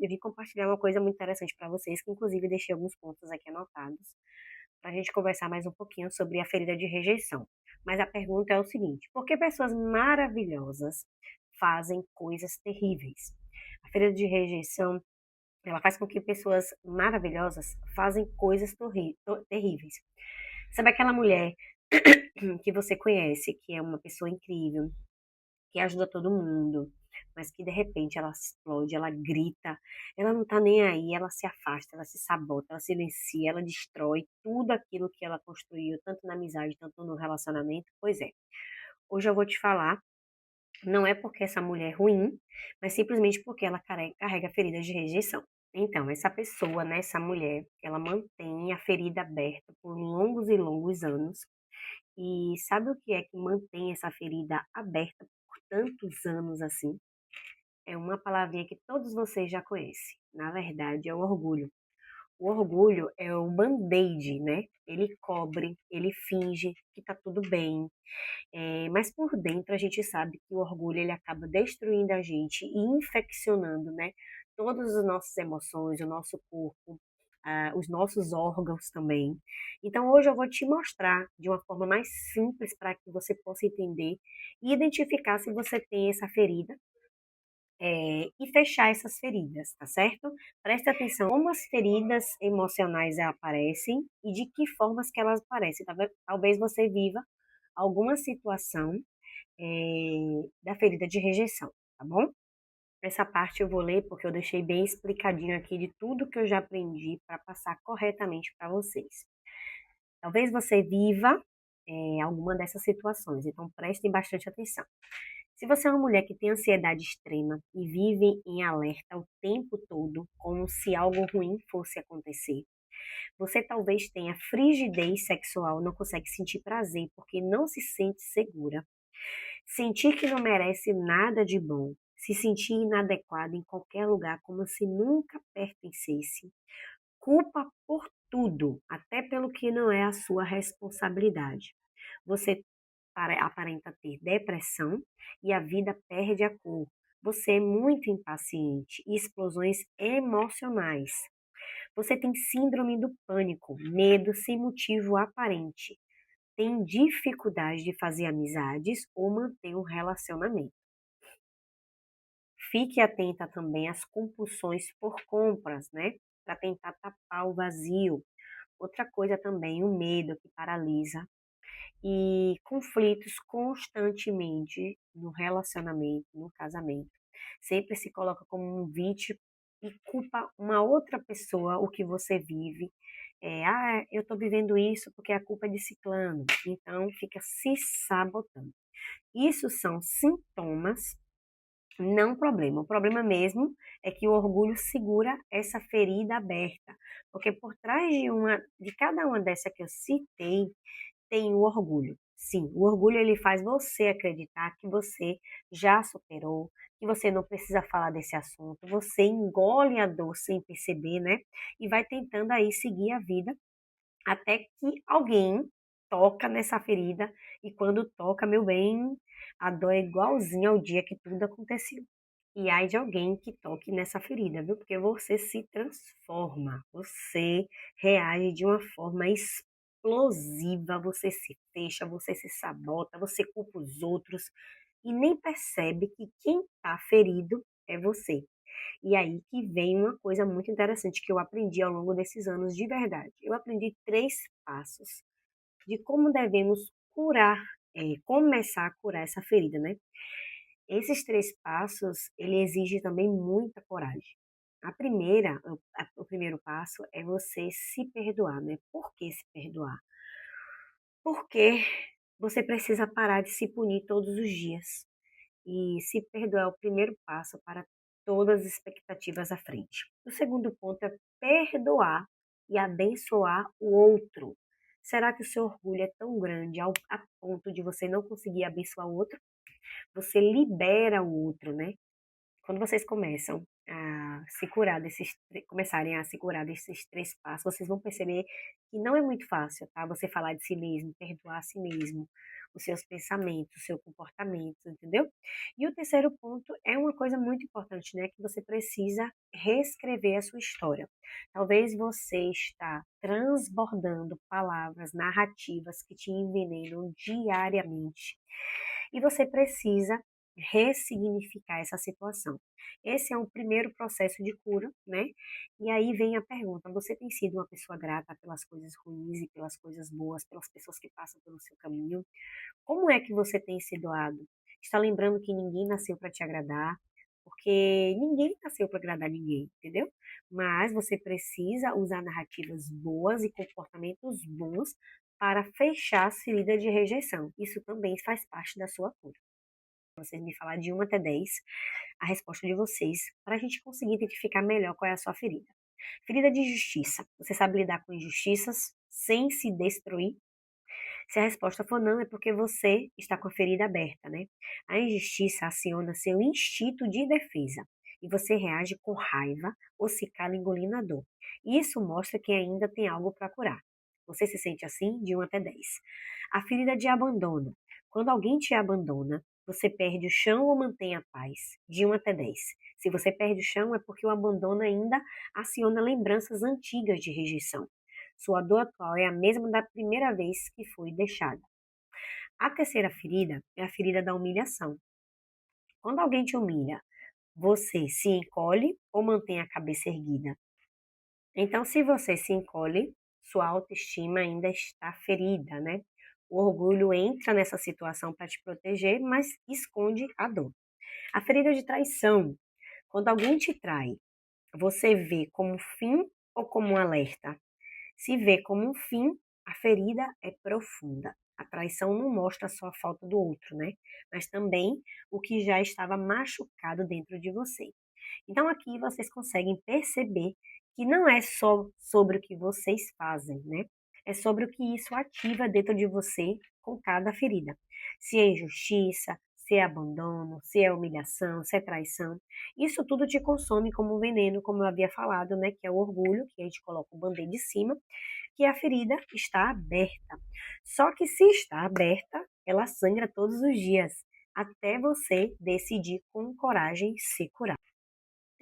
eu vim compartilhar uma coisa muito interessante para vocês, que inclusive deixei alguns pontos aqui anotados, para a gente conversar mais um pouquinho sobre a ferida de rejeição. Mas a pergunta é o seguinte: por que pessoas maravilhosas fazem coisas terríveis? A ferida de rejeição, ela faz com que pessoas maravilhosas fazem coisas terríveis. Sabe aquela mulher que você conhece, que é uma pessoa incrível, que ajuda todo mundo, mas que de repente ela explode, ela grita, ela não tá nem aí, ela se afasta, ela se sabota, ela silencia, ela destrói tudo aquilo que ela construiu, tanto na amizade, tanto no relacionamento. Pois é, hoje eu vou te falar, não é porque essa mulher é ruim, mas simplesmente porque ela carrega feridas de rejeição. Então, essa pessoa, né, essa mulher, ela mantém a ferida aberta por longos e longos anos. E sabe o que é que mantém essa ferida aberta por tantos anos assim? É uma palavrinha que todos vocês já conhecem. Na verdade, é o orgulho. O orgulho é o band-aid, né? Ele cobre, ele finge que tá tudo bem, mas por dentro a gente sabe que o orgulho ele acaba destruindo a gente e infeccionando, né? Todas as nossas emoções, o nosso corpo, os nossos órgãos também. Então hoje eu vou te mostrar de uma forma mais simples para que você possa entender e identificar se você tem essa ferida, e fechar essas feridas, tá certo? Preste atenção como as feridas emocionais aparecem e de que formas que elas aparecem. Talvez você viva alguma situação da ferida de rejeição, tá bom? Essa parte eu vou ler porque eu deixei bem explicadinho aqui de tudo que eu já aprendi para passar corretamente para vocês. Talvez você viva alguma dessas situações, então prestem bastante atenção. Se você é uma mulher que tem ansiedade extrema e vive em alerta o tempo todo, como se algo ruim fosse acontecer, você talvez tenha frigidez sexual, não consegue sentir prazer porque não se sente segura. Sentir que não merece nada de bom, se sentir inadequado em qualquer lugar como se nunca pertencesse, culpa por tudo, até pelo que não é a sua responsabilidade. Você aparenta ter depressão e a vida perde a cor. Você é muito impaciente e explosões emocionais. Você tem síndrome do pânico, medo sem motivo aparente. Tem dificuldade de fazer amizades ou manter um relacionamento. Fique atenta também às compulsões por compras, né? Para tentar tapar o vazio. Outra coisa também, o medo que paralisa e conflitos constantemente no relacionamento, no casamento. Sempre se coloca como um vítima e culpa uma outra pessoa o que você vive. Eu estou vivendo isso porque a culpa é de ciclano. Então fica se sabotando. Isso são sintomas, não problema. O problema mesmo é que o orgulho segura essa ferida aberta, porque por trás de cada uma dessa que eu citei, tem o orgulho. Sim, o orgulho ele faz você acreditar que você já superou, que você não precisa falar desse assunto, você engole a dor sem perceber, né? E vai tentando aí seguir a vida até que alguém toca nessa ferida e quando toca, meu bem, a dor é igualzinha ao dia que tudo aconteceu. E ai de alguém que toque nessa ferida, viu? Porque você se transforma, você reage de uma forma explosiva, você se fecha, você se sabota, você culpa os outros e nem percebe que quem está ferido é você. E aí que vem uma coisa muito interessante que eu aprendi ao longo desses anos de verdade. Eu aprendi 3 passos de como devemos curar, começar a curar essa ferida, né? Esses 3 passos, ele exige também muita coragem. O primeiro passo é você se perdoar, né? Por que se perdoar? Porque você precisa parar de se punir todos os dias. E se perdoar é o primeiro passo para todas as expectativas à frente. O segundo ponto é perdoar e abençoar o outro. Será que o seu orgulho é tão grande a ponto de você não conseguir abençoar o outro? Você libera o outro, né? Quando vocês começam a se curar começarem a se curar desses 3 passos, vocês vão perceber que não é muito fácil, tá, você falar de si mesmo, perdoar a si mesmo, os seus pensamentos, o seu comportamento, entendeu? E o terceiro ponto é uma coisa muito importante, né, que você precisa reescrever a sua história. Talvez você está transbordando palavras, narrativas que te envenenam diariamente, e você precisa ressignificar essa situação. Esse é um primeiro processo de cura, né? E aí vem a pergunta: você tem sido uma pessoa grata pelas coisas ruins e pelas coisas boas, pelas pessoas que passam pelo seu caminho? Como é que você tem se doado? Está lembrando que ninguém nasceu para te agradar, porque ninguém nasceu para agradar ninguém, entendeu? Mas você precisa usar narrativas boas e comportamentos bons para fechar a ferida de rejeição. Isso também faz parte da sua cura. Vocês me falar de 1 até 10 a resposta de vocês, para a gente conseguir identificar melhor qual é a sua ferida. Ferida de injustiça. Você sabe lidar com injustiças sem se destruir? Se a resposta for não, é porque você está com a ferida aberta, né? A injustiça aciona seu instinto de defesa e você reage com raiva ou se cala engolindo a dor. Isso mostra que ainda tem algo para curar. Você se sente assim de 1 até 10. A ferida de abandono. Quando alguém te abandona, você perde o chão ou mantém a paz? De 1 até 10. Se você perde o chão, é porque o abandono ainda aciona lembranças antigas de rejeição. Sua dor atual é a mesma da primeira vez que foi deixada. A terceira ferida é a ferida da humilhação. Quando alguém te humilha, você se encolhe ou mantém a cabeça erguida? Então, se você se encolhe, sua autoestima ainda está ferida, né? O orgulho entra nessa situação para te proteger, mas esconde a dor. A ferida de traição. Quando alguém te trai, você vê como fim ou como um alerta? Se vê como um fim, a ferida é profunda. A traição não mostra só a falta do outro, né? Mas também o que já estava machucado dentro de você. Então aqui vocês conseguem perceber que não é só sobre o que vocês fazem, né? É sobre o que isso ativa dentro de você com cada ferida. Se é injustiça, se é abandono, se é humilhação, se é traição. Isso tudo te consome como um veneno, como eu havia falado, né? Que é o orgulho, que a gente coloca o band-aid de cima, que a ferida está aberta. Só que se está aberta, ela sangra todos os dias, até você decidir com coragem se curar.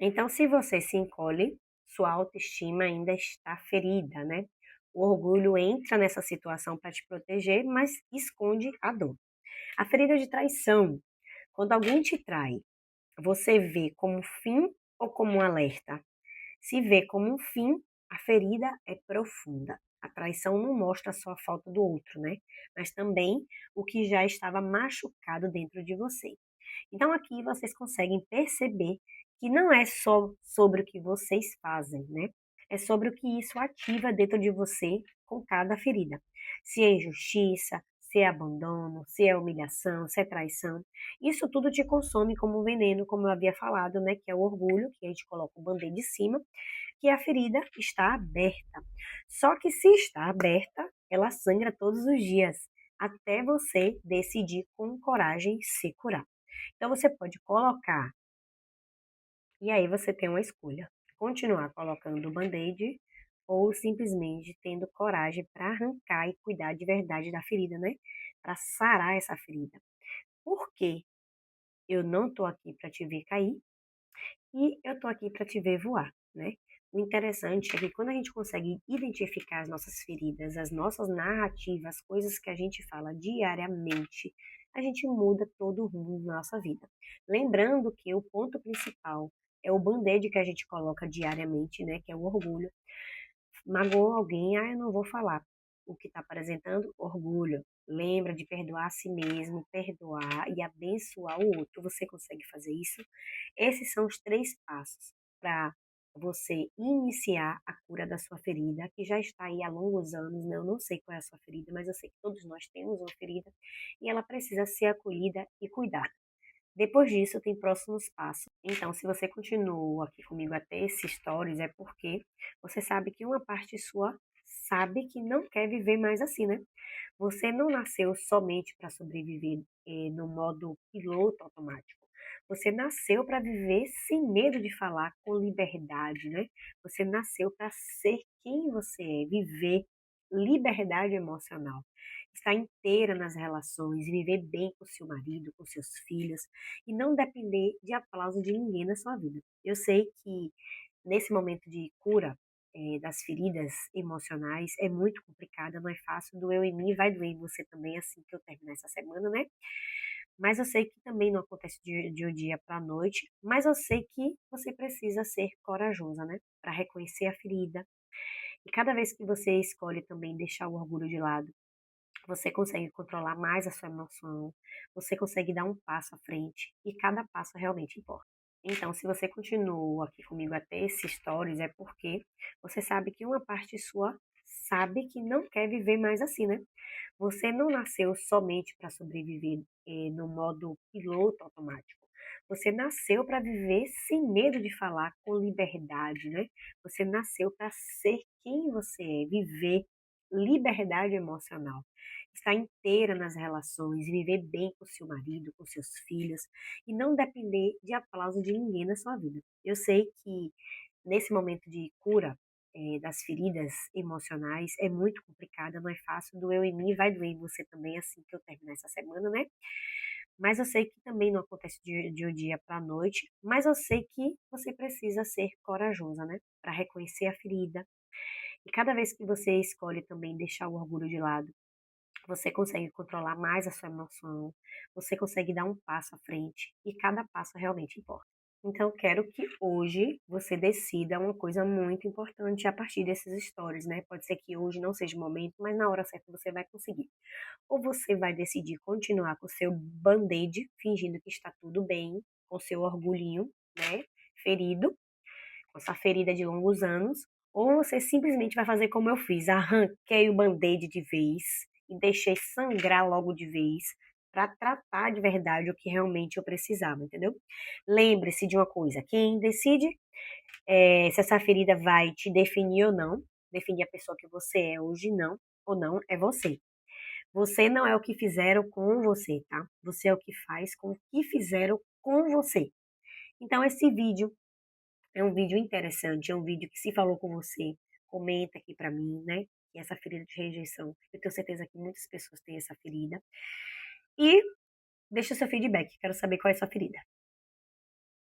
Então, se você se encolhe, sua autoestima ainda está ferida, né? O orgulho entra nessa situação para te proteger, mas esconde a dor. A ferida de traição. Quando alguém te trai, você vê como fim ou como um alerta? Se vê como um fim, a ferida é profunda. A traição não mostra só a falta do outro, né? Mas também o que já estava machucado dentro de você. Então aqui vocês conseguem perceber que não é só sobre o que vocês fazem, né? É sobre o que isso ativa dentro de você com cada ferida. Se é injustiça, se é abandono, se é humilhação, se é traição. Isso tudo te consome como um veneno, como eu havia falado, né? Que é o orgulho, que a gente coloca o band-aid de cima, que a ferida está aberta. Só que se está aberta, ela sangra todos os dias, até você decidir com coragem se curar. Então você pode colocar, e aí você tem uma escolha: continuar colocando o band-aid ou simplesmente tendo coragem para arrancar e cuidar de verdade da ferida, né? Para sarar essa ferida. Porque eu não estou aqui para te ver cair, e eu estou aqui para te ver voar, né? O interessante é que quando a gente consegue identificar as nossas feridas, as nossas narrativas, as coisas que a gente fala diariamente, a gente muda todo o rumo da nossa vida. Lembrando que o ponto principal é o band-aid que a gente coloca diariamente, né? Que é o orgulho. Magoou alguém, eu não vou falar. O que está apresentando? Orgulho. Lembra de perdoar a si mesmo, perdoar e abençoar o outro. Você consegue fazer isso? Esses são os 3 passos para você iniciar a cura da sua ferida, que já está aí há longos anos, né? Eu não sei qual é a sua ferida, mas eu sei que todos nós temos uma ferida e ela precisa ser acolhida e cuidada. Depois disso, tem próximos passos. Então, se você continua aqui comigo até esses stories, é porque você sabe que uma parte sua sabe que não quer viver mais assim, né? Você não nasceu somente para sobreviver no modo piloto automático. Você nasceu para viver sem medo de falar, com liberdade, né? Você nasceu para ser quem você é, viver liberdade emocional. Estar inteira nas relações, viver bem com seu marido, com seus filhos e não depender de aplauso de ninguém na sua vida. Eu sei que nesse momento de cura, das feridas emocionais é muito complicada, não é fácil, doeu em mim, vai doer em você também assim que eu terminar essa semana, né? Mas eu sei que também não acontece de um dia para a noite, mas eu sei que você precisa ser corajosa, né? Para reconhecer a ferida. E cada vez que você escolhe também deixar o orgulho de lado, você consegue controlar mais a sua emoção, você consegue dar um passo à frente e cada passo realmente importa. Então, se você continua aqui comigo até esses stories, é porque você sabe que uma parte sua sabe que não quer viver mais assim, né? Você não nasceu somente para sobreviver no modo piloto automático. Você nasceu para viver sem medo de falar, com liberdade, né? Você nasceu para ser quem você é, viver liberdade emocional. Estar inteira nas relações, viver bem com seu marido, com seus filhos e não depender de aplauso de ninguém na sua vida. Eu sei que nesse momento de cura, das feridas emocionais é muito complicada, não é fácil, doeu em mim, vai doer em você também assim que eu terminar essa semana, né? Mas eu sei que também não acontece de um dia para a noite, mas eu sei que você precisa ser corajosa, né? Para reconhecer a ferida. E cada vez que você escolhe também deixar o orgulho de lado, você consegue controlar mais a sua emoção, você consegue dar um passo à frente e cada passo realmente importa. Então, quero que hoje você decida uma coisa muito importante a partir desses stories, né? Pode ser que hoje não seja o momento, mas na hora certa você vai conseguir. Ou você vai decidir continuar com o seu band-aid, fingindo que está tudo bem, com seu orgulhinho, né? Ferido, com essa ferida de longos anos, ou você simplesmente vai fazer como eu fiz, arranquei o band-aid de vez e deixei sangrar logo de vez para tratar de verdade o que realmente eu precisava, entendeu? Lembre-se de uma coisa, quem decide se essa ferida vai te definir ou não, definir a pessoa que você é hoje não, ou não, é você. Você não é o que fizeram com você, tá? Você é o que faz com o que fizeram com você. Então, esse vídeo é um vídeo interessante, é um vídeo que se falou com você, comenta aqui pra mim, né? Que essa ferida de rejeição, eu tenho certeza que muitas pessoas têm essa ferida. E deixa o seu feedback, quero saber qual é a sua ferida.